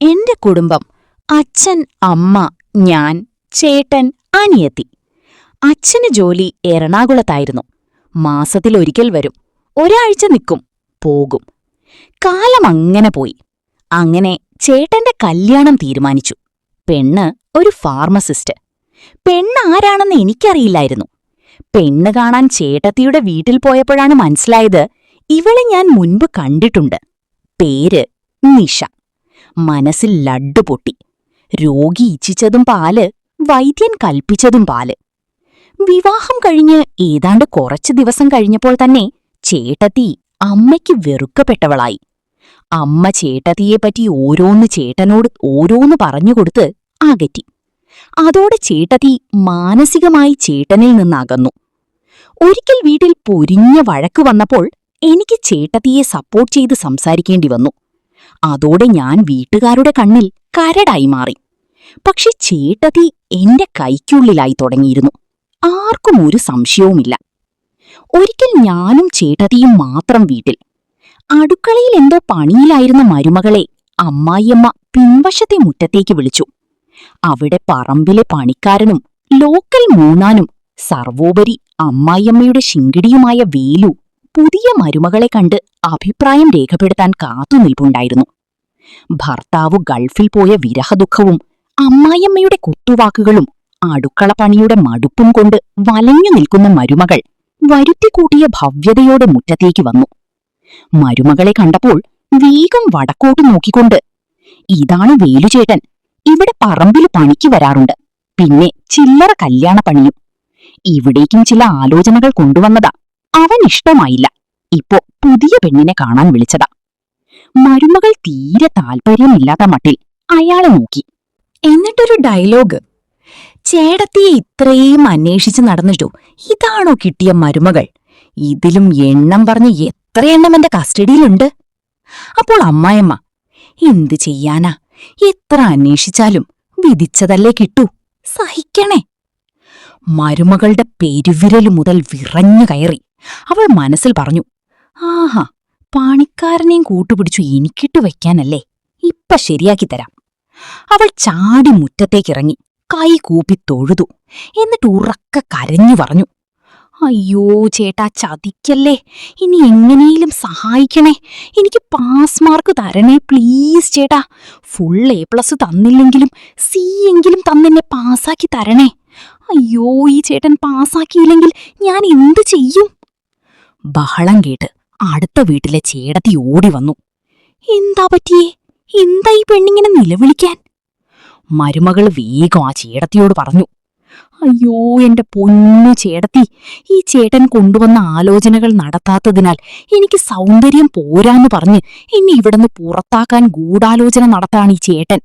എന്റെ കുടുംബം: അച്ഛൻ, അമ്മ, ഞാൻ, ചേട്ടൻ, അനിയത്തി. അച്ഛന് ജോലി എറണാകുളത്തായിരുന്നു. മാസത്തിലൊരിക്കൽ വരും, ഒരാഴ്ച നിൽക്കും, പോകും. കാലം അങ്ങനെ പോയി. അങ്ങനെ ചേട്ടന്റെ കല്യാണം തീരുമാനിച്ചു. പെണ്ണ് ഒരു ഫാർമസിസ്റ്റ്. പെണ്ണാരാണെന്ന് എനിക്കറിയില്ലായിരുന്നു. പെണ്ണ് കാണാൻ ചേട്ടത്തിയുടെ വീട്ടിൽ പോയപ്പോഴാണ് മനസ്സിലായത്, ഇവളെ ഞാൻ മുൻപ് കണ്ടിട്ടുണ്ട്. പേര് നിഷ. മനസ്സിൽ ലഡ്ഡു പൊട്ടി. രോഗി ഇച്ഛിച്ചതും പാല്, വൈദ്യൻ കൽപ്പിച്ചതും പാല്. വിവാഹം കഴിഞ്ഞ് ഏതാണ്ട് കുറച്ചു ദിവസം കഴിഞ്ഞപ്പോൾ തന്നെ ചേട്ടത്തി അമ്മയ്ക്ക് വെറുക്കപ്പെട്ടവളായി. അമ്മ ചേട്ടത്തിയെപ്പറ്റി ഓരോന്ന് ചേട്ടനോട് ഓരോന്ന് പറഞ്ഞുകൊടുത്ത് അകറ്റി. അതോടെ ചേട്ടത്തി മാനസികമായി ചേട്ടനിൽ നിന്നകന്നു. ഒരിക്കൽ വീട്ടിൽ പൊരിഞ്ഞ വഴക്കു വന്നപ്പോൾ എനിക്ക് ചേട്ടത്തിയെ സപ്പോർട്ട് ചെയ്ത് സംസാരിക്കേണ്ടി വന്നു. അതോടെ ഞാൻ വീട്ടുകാരുടെ കണ്ണിൽ കരടായി മാറി. പക്ഷെ ചേട്ടത്തി എന്റെ കൈക്കുള്ളിലായി തുടങ്ങിയിരുന്നു. ആർക്കും ഒരു സംശയവുമില്ല. ഒരിക്കൽ ഞാനും ചേട്ടത്തിയും മാത്രം വീട്ടിൽ. അടുക്കളയിൽ എന്തോ പണിയിലായിരുന്ന മരുമകളെ അമ്മായിയമ്മ പിൻവശത്തെ മുറ്റത്തേക്ക് വിളിച്ചു. അവിടെ പറമ്പിലെ പണിക്കാരനും ലോക്കൽ മൂന്നാനും സർവോപരി അമ്മായിയമ്മയുടെ ശിങ്കിടിയുമായ വേലു പുതിയ മരുമകളെ കണ്ട് അഭിപ്രായം രേഖപ്പെടുത്താൻ കാത്തുനിൽപ്പുണ്ടായിരുന്നു. ഭർത്താവ് ഗൾഫിൽ പോയ വിരഹദുഃഖവും അമ്മായിയമ്മയുടെ കുത്തുവാക്കുകളും അടുക്കളപ്പണിയുടെ മടുപ്പും കൊണ്ട് വലഞ്ഞു നിൽക്കുന്ന മരുമകൾ വരുത്തിക്കൂട്ടിയ ഭവ്യതയോടെ മുറ്റത്തേക്ക് വന്നു. മരുമകളെ കണ്ടപ്പോൾ വേഗം വടക്കോട്ട് നോക്കിക്കൊണ്ട്, ഇതാണ് വേലുചേട്ടൻ, ഇവിടെ പറമ്പിൽ പണിക്ക് വരാറുണ്ട്, പിന്നെ ചില്ലറ കല്യാണ പണിയും. ഇവിടേക്കും ചില ആലോചനകൾ കൊണ്ടുവന്നതാ. അവൻ ഇഷ്ടമായില്ല. ഇപ്പോ പുതിയ പെണ്ണിനെ കാണാൻ വിളിച്ചതാ. മരുമകൾ തീരെ താൽപര്യമില്ലാത്ത മട്ടിൽ അയാളെ നോക്കി. എന്നിട്ടൊരു ഡയലോഗ്: ചേടത്തിയെ ഇത്രയും അന്വേഷിച്ച് നടന്നിട്ടോ ഇതാണോ കിട്ടിയ മരുമകൾ? ഇതിലും എണ്ണം പറഞ്ഞ് എത്ര എണ്ണം എന്റെ കസ്റ്റഡിയിലുണ്ട്? അപ്പോൾ അമ്മായിയമ്മ: എന്തു ചെയ്യാനാ, എത്ര അന്വേഷിച്ചാലും വിധിച്ചതല്ലേ കിട്ടൂ, സഹിക്കണേ. മരുമകളുടെ പെരുവിരലു മുതൽ വിറഞ്ഞു കയറി. അവൾ മനസ്സിൽ പറഞ്ഞു, ആഹാ, പണിക്കാരനെയും കൂട്ടുപിടിച്ചു എനിക്കിട്ടു വയ്ക്കാനല്ലേ, ഇപ്പ ശരിയാക്കിത്തരാം. അവൾ ചാടി മുറ്റത്തേക്കിറങ്ങി കൈ കൂപ്പി തൊഴുതു. എന്നിട്ട് ഉറക്കെ കരഞ്ഞു പറഞ്ഞു, അയ്യോ ചേട്ടാ, ചതിക്കല്ലേ, ഇനി എങ്ങനെയും സഹായിക്കണേ, എനിക്ക് പാസ് മാർക്ക് തരണേ പ്ലീസ് ചേട്ടാ. ഫുൾ A+ തന്നില്ലെങ്കിലും C എങ്കിലും തന്നെന്നെ പാസാക്കി തരണേ. അയ്യോ, ഈ ചേട്ടൻ പാസാക്കിയില്ലെങ്കിൽ ഞാൻ എന്തു ചെയ്യും? ബഹളം കേട്ട് അടുത്ത വീട്ടിലെ ചേടത്തി ഓടി വന്നു. എന്താ പറ്റിയേ? എന്താ ഈ പെണ്ണിങ്ങനെ നിലവിളിക്കാൻ? മരുമകൾ വേഗം ആ ചേടത്തിയോട് പറഞ്ഞു, അയ്യോ എന്റെ പൊന്നു ചേടത്തി, ഈ ചേട്ടൻ കൊണ്ടുവന്ന ആലോചനകൾ നടത്താത്തതിനാൽ എനിക്ക് സൗന്ദര്യം പോരാന്ന് പറഞ്ഞ് എന്നെ ഇവിടുന്ന് പുറത്താക്കാൻ ഗൂഢാലോചന നടത്താണ് ഈ ചേട്ടൻ.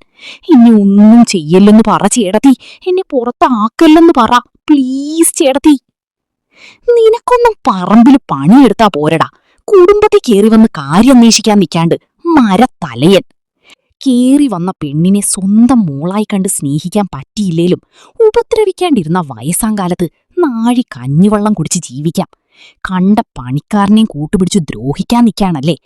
ഇനി ഒന്നും ചെയ്യല്ലെന്ന് പറ ചേടത്തി, എന്നെ പുറത്താക്കല്ലെന്ന് പറ പ്ലീസ് ചേടത്തി. നിനക്കൊന്നും പറമ്പിൽ പണിയെടുത്താ പോരടാ, കുടുംബത്തെ കേറി വന്ന് കാര്യം അന്വേഷിക്കാൻ നിൽക്കാണ്ട് മരത്തലയൻ. കേറി വന്ന പെണ്ണിനെ സ്വന്തം മോളായി കണ്ട് സ്നേഹിക്കാൻ പറ്റിയില്ലേലും ഉപദ്രവിക്കാണ്ടിരുന്ന വയസ്സാങ്കാലത്ത് നാഴി കഞ്ഞിവെള്ളം കുടിച്ച് ജീവിക്കാം. കണ്ട പണിക്കാരനെയും കൂട്ടുപിടിച്ചു ദ്രോഹിക്കാൻ നിൽക്കാണല്ലേ